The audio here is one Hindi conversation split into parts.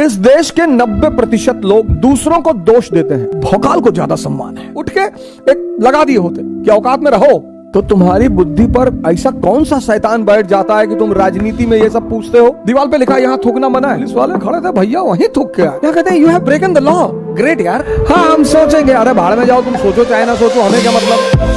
इस देश के 90% लोग दूसरों को दोष देते हैं, भौकाल को ज्यादा सम्मान है। उठ के एक लगा दिए होते कि औकात में रहो। तो तुम्हारी बुद्धि पर ऐसा कौन सा शैतान बैठ जाता है कि तुम राजनीति में ये सब पूछते हो? दीवार पे लिखा है यहाँ थूकना मना है। पुलिस वाले खड़े थे, भैया वहीं थूक के आए। यहाँ कहते हैं you have ब्रेकन the law. Great यार। हाँ हम सोचेंगे, अरे भाड़ में जाओ, तुम सोचो चाहे ना सोचो, हमें क्या मतलब।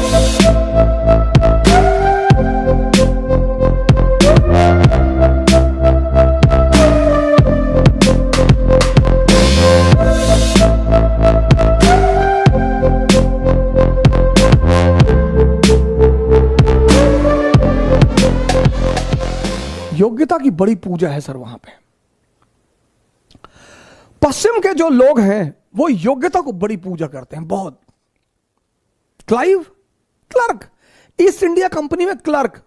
योग्यता की बड़ी पूजा है सर वहां पे। पश्चिम के जो लोग हैं वो योग्यता को बड़ी पूजा करते हैं बहुत। Clive clerk, east India company में क्लर्क।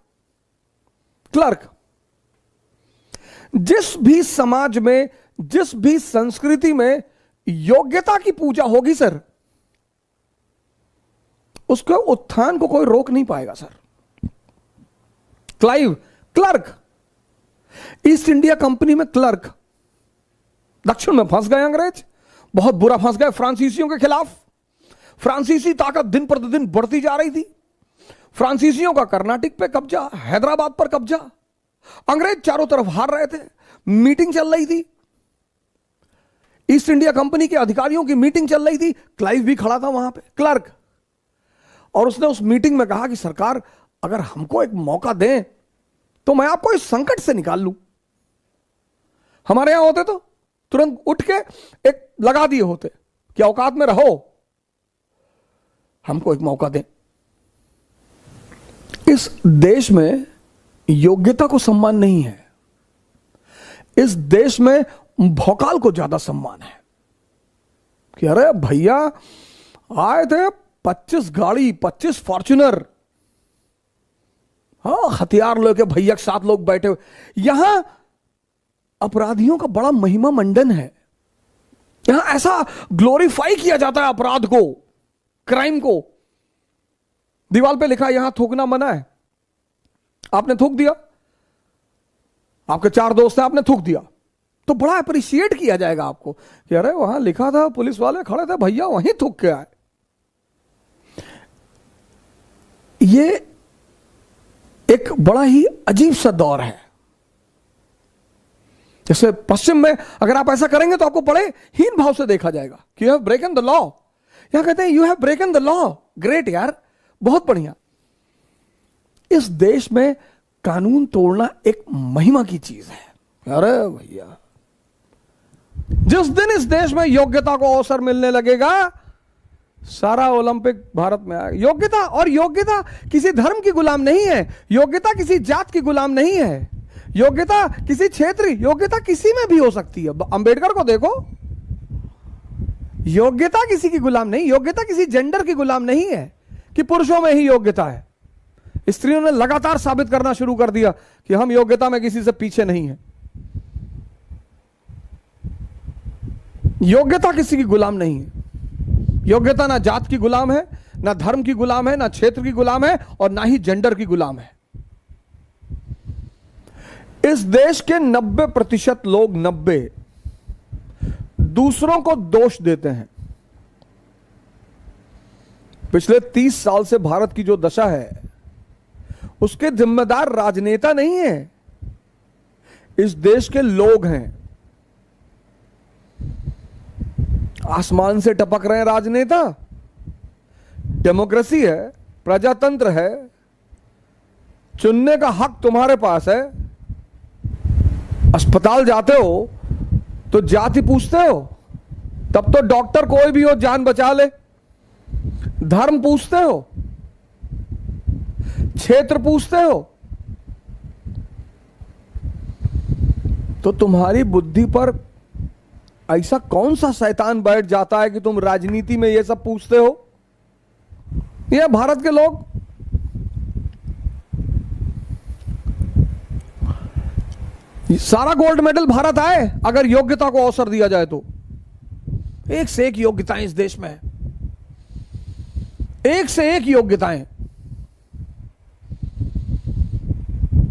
जिस भी समाज में, जिस भी संस्कृति में योग्यता की पूजा होगी सर, उसके उत्थान को कोई रोक नहीं पाएगा sir. Clive clerk, east India company में क्लर्क। दक्षिण में फंस गए अंग्रेज, बहुत बुरा फंस गए फ्रांसीसियों के खिलाफ। फ्रांसीसी ताकत दिन प्रतिदिन बढ़ती जा रही थी। फ्रांसीसियों का कर्नाटक पे कब्जा, हैदराबाद पर कब्जा। अंग्रेज चारों तरफ हार रहे थे। मीटिंग चल रही थी, ईस्ट इंडिया कंपनी के अधिकारियों की मीटिंग चल रही थी। क्लाइव भी खड़ा था वहां पे, क्लर्क। और उसने उस मीटिंग में कहा कि सरकार, अगर हमको एक मौका दें तो मैं आपको इस संकट से निकाल लूं। हमारे यहां होते तो तुरंत उठ के एक लगा दिए होते कि औकात में रहो, हमको एक मौका दें। इस देश में योग्यता को सम्मान नहीं है। इस देश में भौकाल को ज्यादा सम्मान है कि अरे भैया आए थे 25 गाड़ी, 25 फॉर्च्यूनर, हाँ हथियार लेके भैया के साथ लोग बैठे हुए। यहां अपराधियों का बड़ा महिमा मंडन है। यहां ऐसा ग्लोरीफाई किया जाता है अपराध को, क्राइम को। दीवार पे लिखा है यहां थूकना मना है। आपने थूक दिया, आपके 4 दोस्त हैं, आपने थूक दिया, तो बड़ा अप्रिशिएट किया जाएगा आपको कि अरे वहां लिखा था, पुलिस वाले खड़े थे, भैया वहीं थूक के आए। ये एक बड़ा ही अजीब सा दौर है। जैसे पश्चिम में अगर आप ऐसा करेंगे तो आपको बड़े हीन भाव से देखा जाएगा कि यू हैव ब्रेकन द लॉ। यहां कहते हैं you have ब्रेकन the law. Great यार, बहुत बढ़िया। इस देश में कानून तोड़ना एक महिमा की चीज है। अरे भैया, जिस दिन इस देश में योग्यता को अवसर मिलने लगेगा, सारा ओलंपिक भारत में आएगा। योग्यता, और योग्यता किसी धर्म की गुलाम नहीं है। योग्यता किसी जात की गुलाम नहीं है। योग्यता किसी क्षेत्र, योग्यता किसी में भी हो सकती है। अंबेडकर को देखो, योग्यता किसी की गुलाम नहीं। योग्यता किसी जेंडर की गुलाम नहीं है कि पुरुषों में ही योग्यता है। स्त्रियों ने लगातार साबित करना शुरू कर दिया कि हम योग्यता में किसी से पीछे नहीं है। योग्यता किसी की गुलाम नहीं है। योग्यता ना जात की गुलाम है, ना धर्म की गुलाम है, ना क्षेत्र की गुलाम है, और ना ही जेंडर की गुलाम है। इस देश के 90% लोग, 90 दूसरों को दोष देते हैं। पिछले 30 साल से भारत की जो दशा है, उसके जिम्मेदार राजनेता नहीं है, इस देश के लोग हैं। आसमान से टपक रहे हैं राजनेता। डेमोक्रेसी है, प्रजातंत्र है, चुनने का हक तुम्हारे पास है। अस्पताल जाते हो तो जाति पूछते हो, तब तो डॉक्टर कोई भी हो जान बचा ले। धर्म पूछते हो, क्षेत्र पूछते हो, तो तुम्हारी बुद्धि पर ऐसा कौन सा शैतान बैठ जाता है कि तुम राजनीति में ये सब पूछते हो? ये भारत के लोग, सारा गोल्ड मेडल भारत आए अगर योग्यता को अवसर दिया जाए तो। एक से एक योग्यताएं इस देश में है, एक से एक योग्यताएं।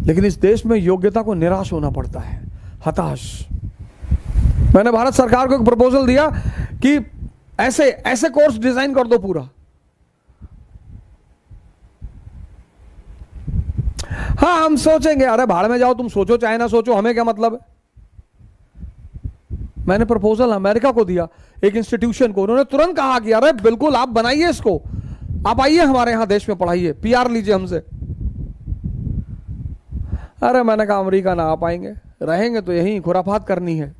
लेकिन इस देश में योग्यता को निराश होना पड़ता है, हताश। मैंने भारत सरकार को एक प्रपोजल दिया कि ऐसे ऐसे कोर्स डिजाइन कर दो पूरा। हाँ हम सोचेंगे, अरे भाड़ में जाओ, तुम सोचो चाहे ना सोचो, हमें क्या मतलब है। मैंने प्रपोजल अमेरिका को दिया, एक इंस्टीट्यूशन को, उन्होंने तुरंत कहा कि अरे बिल्कुल आप बनाइए इसको, आप आइए हमारे यहां देश में पढ़ाइए, पीआर लीजिए हमसे। अरे मैंने कहा अमेरिका ना आ पाएंगे, रहेंगे तो यहीं खुराफात करनी है।